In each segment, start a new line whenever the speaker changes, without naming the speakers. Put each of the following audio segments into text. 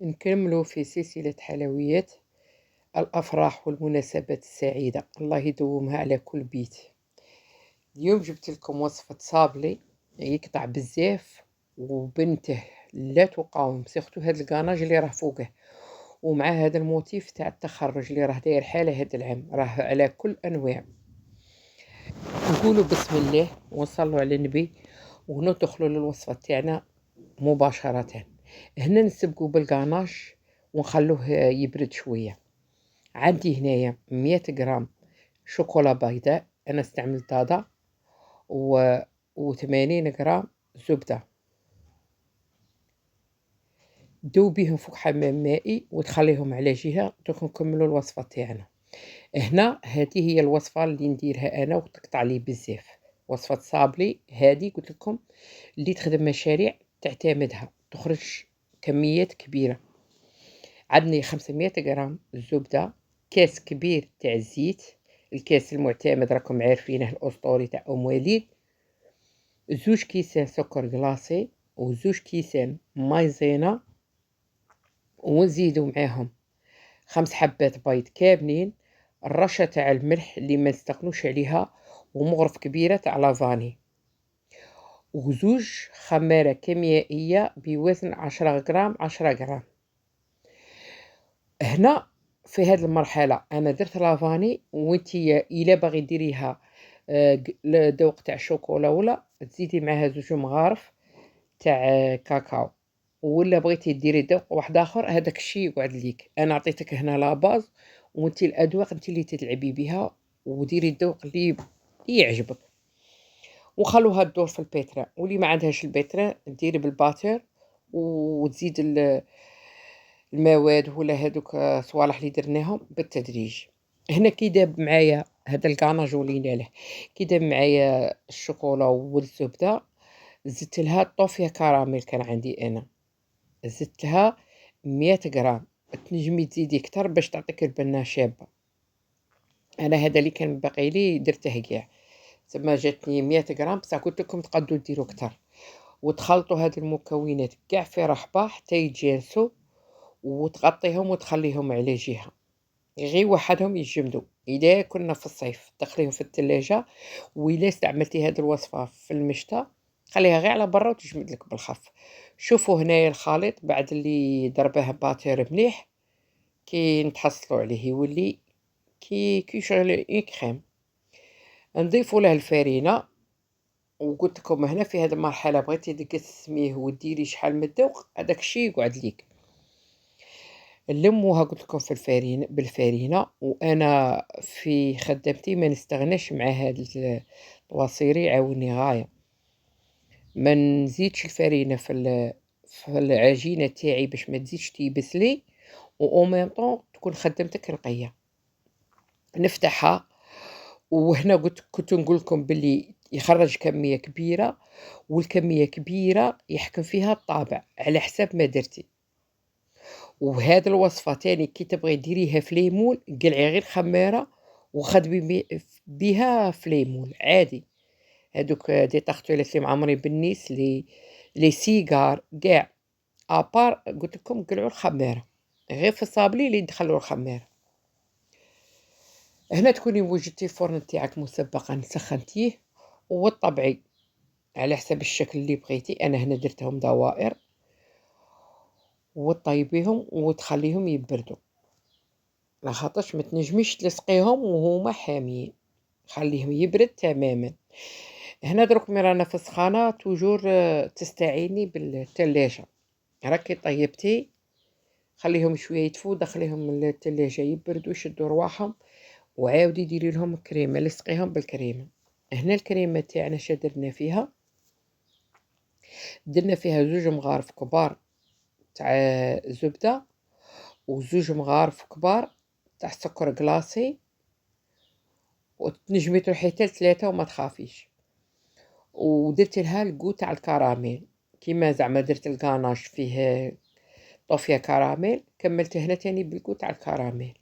نكملوا في سلسلة حلويات الأفراح والمناسبات السعيدة، الله يدومها على كل بيت. اليوم جبت لكم وصفة صابلي يقطع بزاف وبنته لا تقاوم، سيرتو هاد الكاناج اللي راه فوقه، ومع هذا الموتيف تاع التخرج اللي راه داير حالة هذا العام، راه على كل أنواع. نقولوا بسم الله ونصلوا على النبي وندخلوا للوصفة تاعنا مباشرة. هنا نسبقوا بالكاناش ونخلوه يبرد شوية. عندي هنايا 100 غرام شوكولا بيضاء، أنا استعملت هذا و80 غرام زبدة. دوبيهم فوق حمام مائي وتخليهم على جهة. دوك نكملوا الوصفة تاعنا. هنا هذه هي الوصفة اللي نديرها أنا وتقطع لي بزاف، وصفة صابلي هذه قلت لكم اللي تخدم مشاريع تعتمدها تخرج كميات كبيرة. عندي 500 غرام زبدة، كاس كبير تاع الزيت، الكاس المعتمد راكم عارفينه الأسطوري تاع أم وليد، 2 كيسان سكر كلاصي و2 كيسان مايزينا، ونزيدو معاهم 5 حبات بيض كاملين، الرشة تاع الملح اللي ما نستغنوش عليها، ومغرف كبيرة تاع لافاني، و2 خمارة كيميائية بوزن 10 غرام 10 غرام. هنا في هذه المرحلة أنا درت لافاني، وانتي إلا باغي ديريها الذوق تاع الشوكولا ولا تزيدي معاها 2 مغارف تاع كاكاو، ولا بغيتي ديري ذوق واحد آخر هذاك الشي يقعد ليك. أنا عطيتك هنا لا باز، وانتي الأذواق انتي اللي تتلعبي بها وديري الذوق اللي يعجبك، وخلوها تدور في البيترا. واللي ما عندهاش البيترا ديري بالباتر وتزيد المواد ولا هادوك صوالح اللي درناهم بالتدريج. هنا كي داب معايا هذا الكاناج ولينا له، كي داب معايا الشوكولا والزبده، زدت لها طوفيا كراميل كان عندي انا، زدت لها 100 غرام. تنجمي تزيدي كتر باش تعطيك البنه شابه. انا هذا اللي كان باقي لي درته كاع، تما جاتني 100 غرام، بصح قلت لكم تقدروا ديروا كتر. وتخلطوا هاد المكونات كاع في رحبه حتى يتجانسوا، وتغطيهم وتخليهم على جهة، غير وحدهم يتجمدوا. إذا كنا في الصيف دخليهم في الثلاجة، وإلا استعملتي هذه الوصفة في المشتى خليها غير على برا وتجمد لك بالخف. شوفوا هنايا الخليط بعد اللي ضربه باتير مليح، كي نتحصلوا عليه يولي كي شغل كريم. نضيفوا له الفرينة، وقلت لكم هنا في هذه المرحلة بغيتي تقسميه وديري شحال من الذوق هذاك الشيء يقعد ليك. نلموها قلت لكم في بالفرينة. وأنا في خدمتي ما نستغناش مع هاد الوصيري يعاوني غاية، ما نزيدش الفرينة في العجينة تاعي باش ما تزيدش تيبس لي، و en même temps تكون خدمتك نقية. نفتحها، وهنا كنت نقول لكم باللي يخرج كمية كبيرة، والكمية كبيرة يحكم فيها الطابع على حساب ما درتي. وهاد الوصفة تاني كي تبغي ديريها في ليمون قلعي غير خمارة وخدمي بيها في ليمون عادي. هادوك دي طاختويلات اللي معمرين بالنيس لي سيجار كاع ابار قلت لكم قلعوا الخمارة، غير في الصابلي اللي ندخلوا الخمارة. هنا تكوني وجدتي الفرن تاعك مسبقا سخنتيه، وطبعي على حسب الشكل اللي بغيتي. انا هنا درتهم دوائر، وطيبيهم وتخليهم يبردوا، لاخاطرش ما تنجميش تلصقيهم وهما حاميين، خليهم يبرد تماما. هنا دروك مي رانا في السخانه توجور تستعيني بالثلاجه. راكي طيبتي خليهم شويه يدفوا، دخليهم للثلاجه يبردوا يشدوا رواحهم، وعاودي ديري لهم كريمه لصقيهم بالكريمه. هنا الكريمه تاعنا شدرنا فيها، درنا فيها 2 مغارف كبار تاع زبده، و2 مغارف كبار تاع سكر كلاصي، وتنجمي تروحي حتى ل3 وما تخافيش. ودرت لها الكو تاع الكراميل، كيما زعما درت الكاناش فيه طوفيا كراميل، كملت هنا تاني بالكو تاع الكراميل،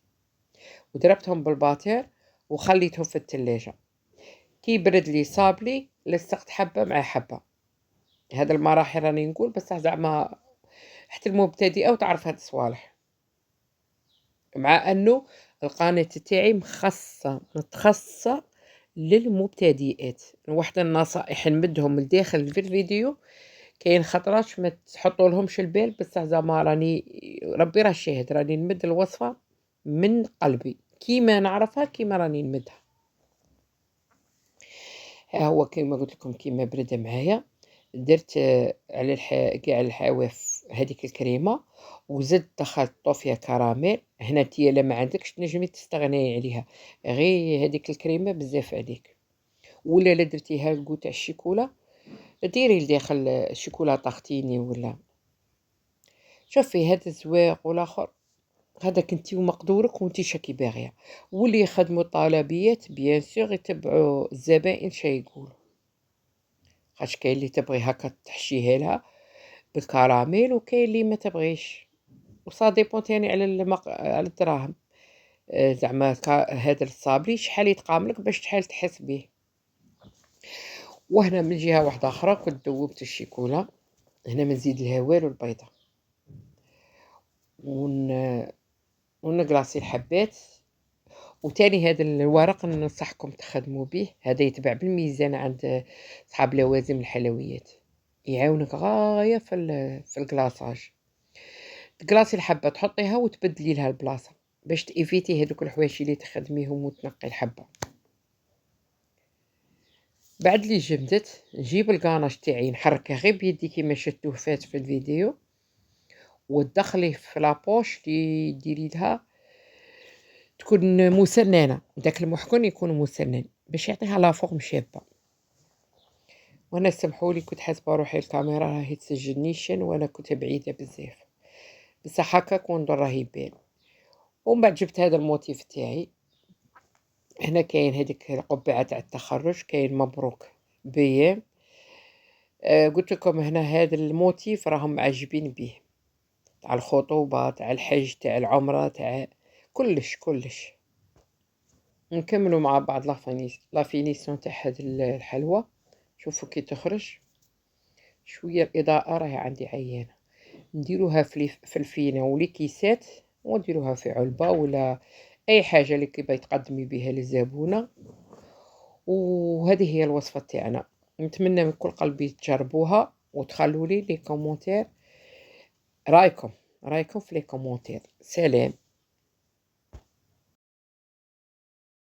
وضربتهم بالباتير وخليتهم في الثلاجة. كي برد لي صابلي لصقت حبة مع حبة. هذا المراحل راني نقول بصح زعما حتى المبتدئة وتعرف هاد الصوالح، مع أنه القناة تاعي متخصصة للمبتدئات. واحد النصائح نمدهم لداخل في الفيديو، كاين خطرات ما تحطولهمش البال، بصح زعما راني ربي راه شاهد، راني نمد الوصفة من قلبي كيما نعرفها كيما راني نمدها. ها هو كيما قلت لكم كيما برد معايا، درت على كاع الحواف هذيك الكريمة، وزدت دخلت طوفيا كراميل. هنا نتيا لا ما عندكش تنجمي تستغناي عليها، غير هذيك الكريمة بزاف عليك. ولا لا درتيها الكو تاع الشيكولا، ديري لداخل شيكولا طاختيني ولا. شوفي هذا الزواق والاخر، هذاك انتي ومقدورك وانتي شاكي باغيه. واللي يخدموا طلبيات بيان سور يتبعوا الزبائن شا يقولوا، خاطش كاين اللي تبغي هكا تحشيها لها بالكراميل، وكاين اللي ما تبغيش، وصا ديبون تاني على على الدراهم. زعما هذا الصابلي شحال يتقام لك باش شحال تحس به. وهنا من جهه واحده اخرى كنت دوبت الشيكولا، هنا ما نزيد لها والو البيضه، ونقلاصي الحبات. وتاني هذا الورق ننصحكم تخدموا به، هذا يتباع بالميزان عند صحاب لوازم الحلويات، يعاونك غايه في الكلاصاج. تقلاصي الحبه تحطيها وتبدلي لها البلاصه باش تيفيتي هذوك الحواشي اللي تخدميهم وتنقي الحبه. بعد اللي جمدت نجيب الكاناج تاعي نحركه غير بيدي كيما شفتوه فات في الفيديو، وتدخليه في لابوش اللي ديري لها تكون مسننه، داك المحكون يكون مسنن باش يعطيها لا فورم شابه. وانا سمحولي كنت حاسبه روحي الكاميرا راهي تسجلنيشن وانا كنت بعيده بزاف، بصح هكا كون راه يبان. ومن بعد جبت هذا الموتيف تاعي، هنا كاين هذيك القبعه تاع التخرج، كاين مبروك بيام. قلت لكم هنا هذا الموتيف راهم معجبين به، تاع الخطوبه تاع الحج تاع العمره تاع كلش. نكملوا مع بعض لا فينيسيون تاع هاد الحلوى. شوفوا كي تخرج، شويه الاضاءه راهي عندي عيانه، نديروها في الفينه ولي كيسات، ونديروها في علبه ولا اي حاجه اللي كيبغي تقدمي بها للزبونه. وهذه هي الوصفه تاعنا، نتمنى من كل قلبي تجربوها وتخلوا لي كومونتير رايكم في لي كومونتير. سلام.